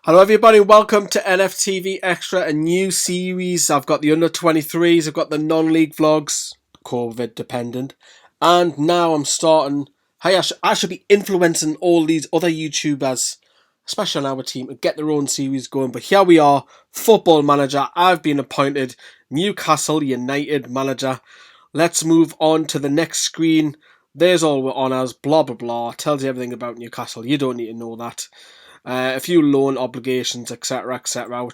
Hello everybody, welcome to NFTV Extra, a new series. I've got the under 23s, I've got the non-league vlogs, COVID dependent, and now I'm starting, hey, I should be influencing all these other YouTubers, especially on our team, and get their own series going. But here we are, football manager. I've been appointed Newcastle United manager. Let's move on to the next screen. There's all we're on as, blah blah blah, tells you everything about Newcastle. You don't need to know that. A few loan obligations, etc., etc.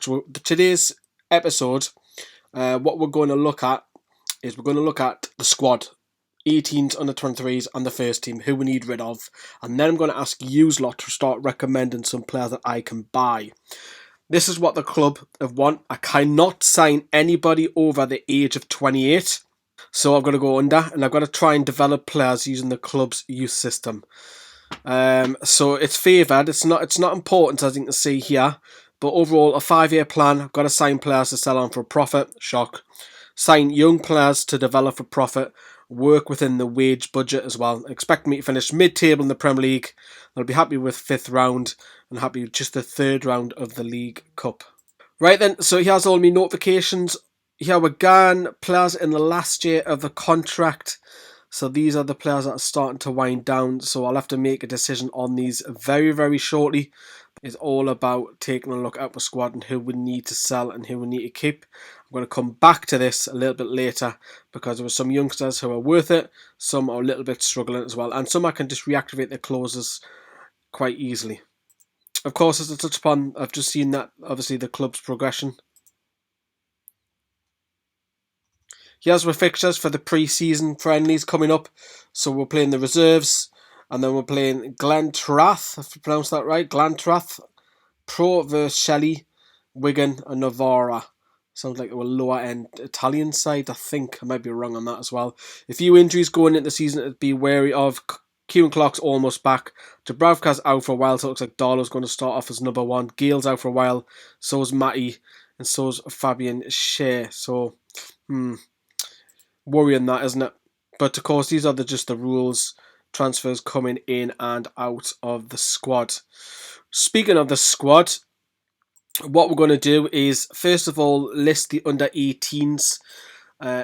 Today's episode, what we're going to look at is we're going to look at the squad, 18s, under 23s, and the first team, who we need rid of, and then I'm going to ask you lot to start recommending some players that I can buy. This is what the club have want. I cannot sign anybody over the age of 28, so I've got to go under, and I've got to try and develop players using the club's youth system. So it's favoured. It's not important, as you can see here. But overall, a 5-year plan. I've got to sign players to sell on for a profit. Shock. Sign young players to develop for profit. Work within the wage budget as well. Expect me to finish mid-table in the Premier League. I'll be happy with 5th round and happy with just the 3rd round of the League Cup. Right then, so here's all my notifications. Here we go. Players in the last year of the contract. So these are the players that are starting to wind down. So I'll have to make a decision on these very, very shortly. It's all about taking a look at the squad and who we need to sell and who we need to keep. I'm going to come back to this a little bit later because there were some youngsters who are worth it. Some are a little bit struggling as well. And some I can just reactivate their clauses quite easily. Of course, as I touched upon, I've just seen that, obviously, the club's progression. Here's our fixtures for the pre-season friendlies coming up. So we're playing the reserves, and then we're playing Glentrath, if I pronounce that right, Glentrath, Pro versus Shelley, Wigan, and Novara. Sounds like a lower-end Italian side, I think. I might be wrong on that as well. A few injuries going into the season to be wary of. Kieran Clark's almost back. Dubravka's out for a while, so it looks like Darlow's going to start off as number 1. Gale's out for a while, so is Matty, and so is Fabian Schär. So, worrying that, isn't it? But of course, these are just the rules. Transfers coming in and out of the squad. Speaking of the squad, what we're going to do is, first of all, list the under 18s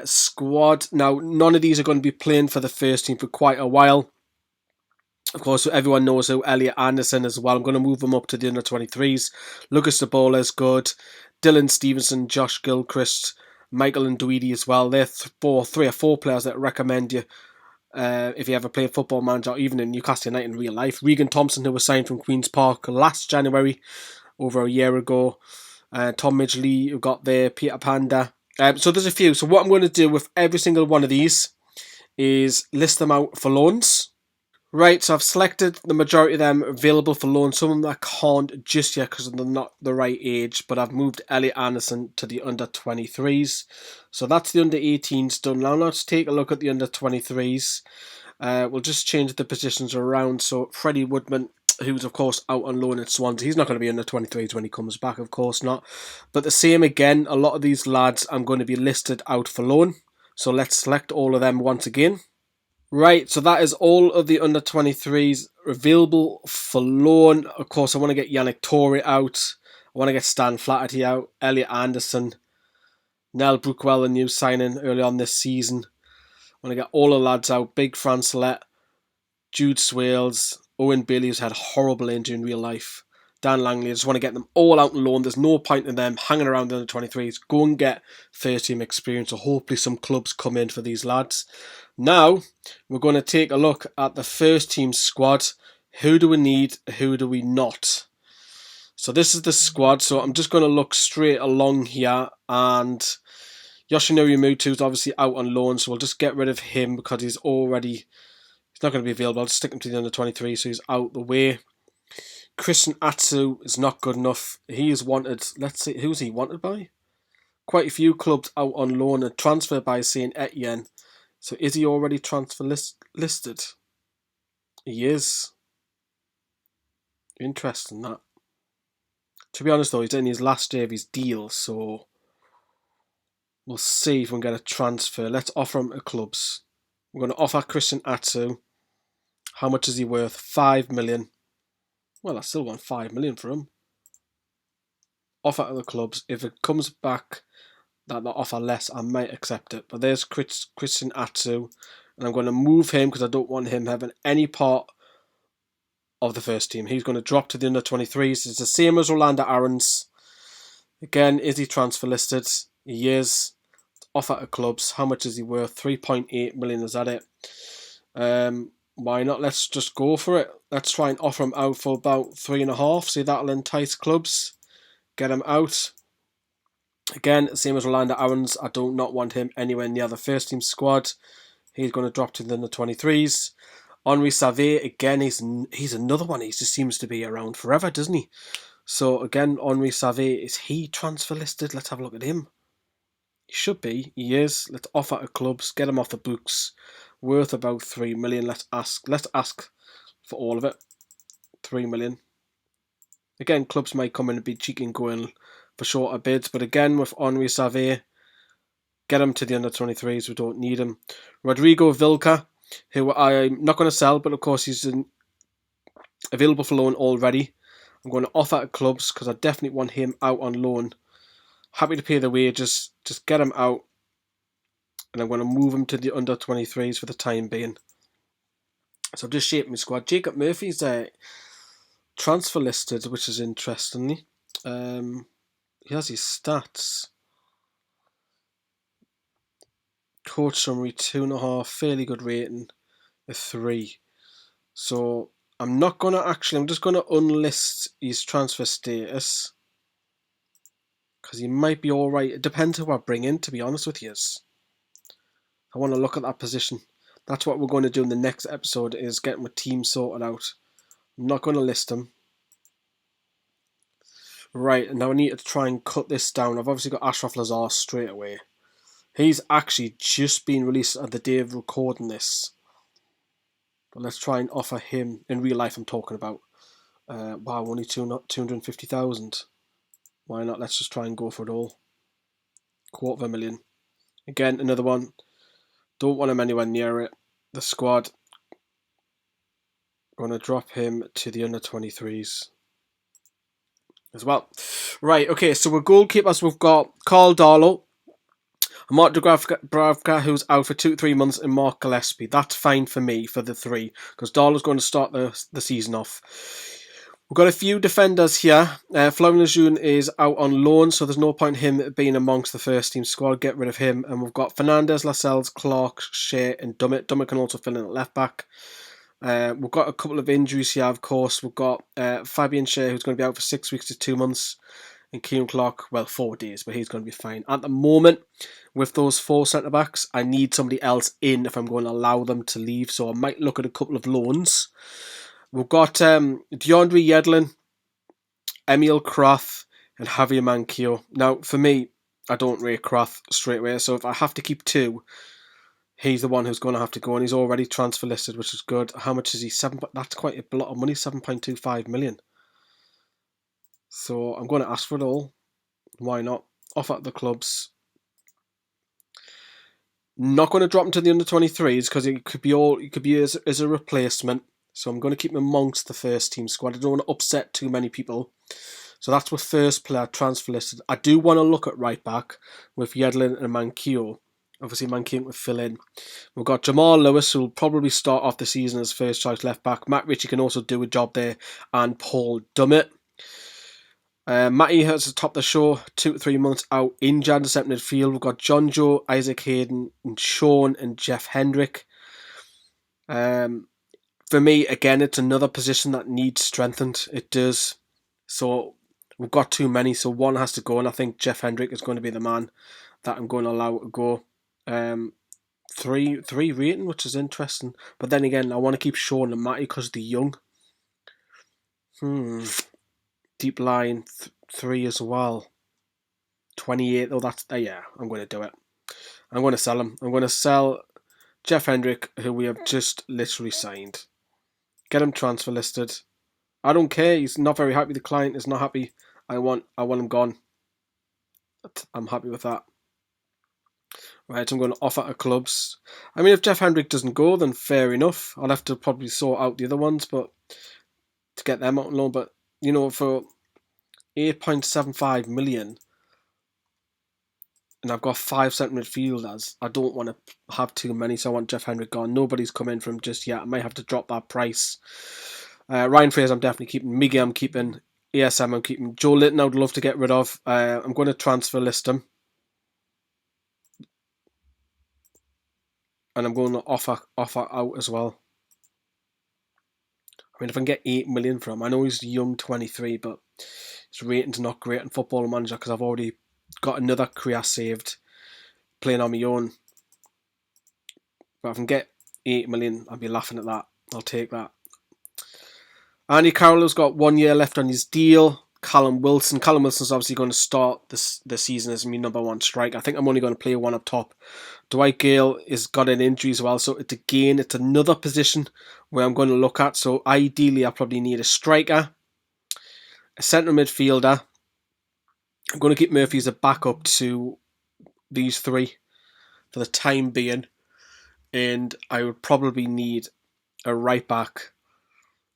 squad. Now, none of these are going to be playing for the first team for quite a while. Of course, everyone knows who Elliot Anderson is as well. I'm going to move them up to the under 23s. Lucas DeBola is good. Dylan Stevenson, Josh Gilchrist, Michael and Dweedy as well. They're 3 or 4 players that I recommend you if you ever play Football Manager, or even in Newcastle United in real life. Regan Thompson, who was signed from Queen's Park last January, over a year ago. Tom Midgley, who got there. Peter Panda. So there's a few. So what I'm going to do with every single one of these is list them out for loans. Right, so I've selected the majority of them available for loan. Some of them I can't just yet because they're not the right age, but I've moved Elliot Anderson to the under 23s. So that's the under 18s done. Now let's take a look at the under 23s. We'll just change the positions around. So Freddie Woodman, who's of course out on loan at Swansea, he's not going to be under 23s when he comes back, of course not. But the same again, a lot of these lads I'm going to be listed out for loan. So let's select all of them once again. Right, so that is all of the under 23s available for loan. Of course, I want to get Yannick Torre out. I want to get Stan Flaherty out. Elliot Anderson. Nell Brookwell, a new signing early on this season. I want to get all the lads out. Big Francelette. Jude Swales. Owen Bailey, who's had a horrible injury in real life. Dan Langley. I just want to get them all out on loan. There's no point in them hanging around the under 23s. Go and get first team experience. So hopefully some clubs come in for these lads. Now, we're going to take a look at the first team squad. Who do we need? Who do we not? So this is the squad. So I'm just going to look straight along here. And Yoshinori Mutu is obviously out on loan. So we'll just get rid of him because he's not going to be available. I'll just stick him to the under 23. So he's out the way. Christian Atsu is not good enough. He is wanted. Let's see. Who's he wanted by? Quite a few clubs out on loan and transferred by Saint-Etienne. So is he already transfer listed? He is. Interesting that. To be honest though, he's in his last day of his deal, so we'll see if we can get a transfer. Let's offer him to clubs. We're going to offer Christian Atsu. How much is he worth? 5 million. Well, I still want 5 million for him. offer to the clubs. If it comes back that they offer less, I might accept it. But there's Christian Atsu, and I'm going to move him because I don't want him having any part of the first team. He's going to drop to the under 23s. It's the same as Rolando Aarons. Again, is he transfer listed? He is. Offer to clubs. How much is he worth? 3.8 million. Is that it? Why not? Let's just go for it. Let's try and offer him out for about 3.5. See, that'll entice clubs. Get him out. Again, same as Rolando Aarons. I do not want him anywhere near the first team squad. He's going to drop to the under 23s. Henri Savé, again, he's another one. He just seems to be around forever, doesn't he? So again, Henri Savé, is he transfer listed? Let's have a look at him. He should be. He is. Let's offer to clubs. Get him off the books. Worth about 3 million. Let's ask for all of it. 3 million. Again, clubs might come in and be cheeky and going for shorter bids. But again, with Henri Savé, get him to the under 23s. We don't need him. Rodrigo Vilca, who I'm not going to sell, but of course he's available for loan already. I'm going to offer to clubs because I definitely want him out on loan. Happy to pay the wages. Just get him out. And I'm going to move him to the under 23s for the time being. So I'm just shaping my squad. Jacob Murphy's transfer listed, which is interesting. He has his stats. Coach summary 2.5, fairly good rating, a 3. So I'm just going to unlist his transfer status because he might be all right. It depends who I bring in, to be honest with you. I want to look at that position. That's what we're going to do in the next episode, is getting my team sorted out. I'm not going to list them. Right, and now I need to try and cut this down. I've obviously got Ashraf Lazar straight away. He's actually just been released at the day of recording this. But let's try and offer him, in real life I'm talking about. Wow, only 250,000. Why not? Let's just try and go for it all. $250,000. Again, another one. Don't want him anywhere near it. The squad. Going to drop him to the under 23s as well. Right, okay, so we're goalkeepers. We've got Carl Darlow, Mark Dubravka, who's out for 2-3 months, and Mark Gillespie. That's fine for me for the 3, because Darlow's going to start the season off. We've got a few defenders here. Florian Lejeune is out on loan, so there's no point in him being amongst the first team squad. Get rid of him. And we've got Fernandez, Lascelles, Clark, Shea, and Dummett. Dummett can also fill in at left back. We've got a couple of injuries here, of course. We've got Fabian Shea, who's going to be out for 6 weeks to 2 months. And Kieran Clark, 4 days, but he's going to be fine. At the moment, with those 4 centre-backs, I need somebody else in if I'm going to allow them to leave. So I might look at a couple of loans. We've got DeAndre Yedlin, Emil Krath, and Javier Manquillo. Now, for me, I don't rate Krath straight away. So if I have to keep 2, he's the one who's going to have to go. And he's already transfer listed, which is good. How much is he? That's quite a lot of money, 7.25 million. So I'm going to ask for it all. Why not? Off at the clubs. Not going to drop him to the under 23s because it could be as a replacement. So I'm going to keep him amongst the first team squad. I don't want to upset too many people. So that's with first player transfer listed. I do want to look at right back with Yedlin and Manquillo. Obviously, Manquillo will fill in. We've got Jamal Lewis, who will probably start off the season as first choice left back. Matt Ritchie can also do a job there. And Paul Dummett. Matty has to top the show, 2 to 3 months out, injured in the centre midfield. We've got John Joe, Isaac Hayden, and Sean and Jeff Hendrick. For me, again, it's another position that needs strengthened. It does. So we've got too many, so one has to go, and I think Jeff Hendrick is going to be the man that I'm going to allow to go. 3 rating, which is interesting. But then again, I want to keep Sean and Matty because they're young. Deep line, 3 as well. 28, though, that's... yeah, I'm going to do it. I'm going to sell him. I'm going to sell Jeff Hendrick, who we have just literally signed. Get him transfer listed. I don't care. He's not very happy. The client is not happy. I want him gone. I'm happy with that. Right, I'm going to offer to clubs. I mean, if Jeff Hendrick doesn't go, then fair enough. I'll have to probably sort out the other ones, but to get them out on loan. But, you know, for 8.75 million. And I've got 5 centre midfielders. I don't want to have too many, so I want Jeff Hendrick gone. Nobody's come in from just yet. I might have to drop that price. Ryan Fraser, I'm definitely keeping. Miggy, I'm keeping. ASM, I'm keeping. Joe Litton, I would love to get rid of. I'm going to transfer list him. And I'm going to offer out as well. I mean, if I can get 8 million from him, I know he's young, 23, but his rating's not great in Football Manager because I've already got another career saved playing on my own. But if I can get 8 million, I'll be laughing at that. I'll take that. Andy Carroll's got 1 year left on his deal. Callum Wilson's obviously going to start the season as my number 1 striker. I think I'm only going to play one up top. Dwight Gale has got an injury as well, so it's another position where I'm going to look at. So ideally, I probably need a striker, a centre midfielder. I'm going to keep Murphy as a backup to these 3 for the time being, and I would probably need a right back.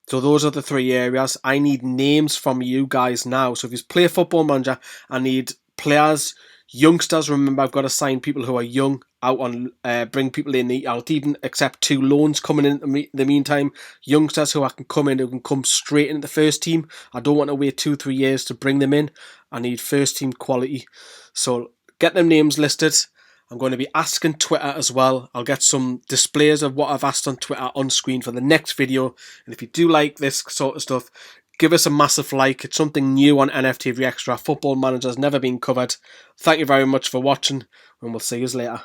So those are the 3 areas. I need names from you guys now. So if you play Football Manager, I need players, youngsters. Remember, I've got to sign people who are young out on, bring people in. I'll even accept 2 loans coming in the meantime. Youngsters who can come straight into the first team. I don't want to wait 2-3 years to bring them in. I need first team quality. So get them names listed. I'm going to be asking Twitter as well. I'll get some displays of what I've asked on Twitter on screen for the next video. And if you do like this sort of stuff, give us a massive like. It's something new on NFTV Extra. Football Manager's never been covered. Thank you very much for watching, and we'll see you later.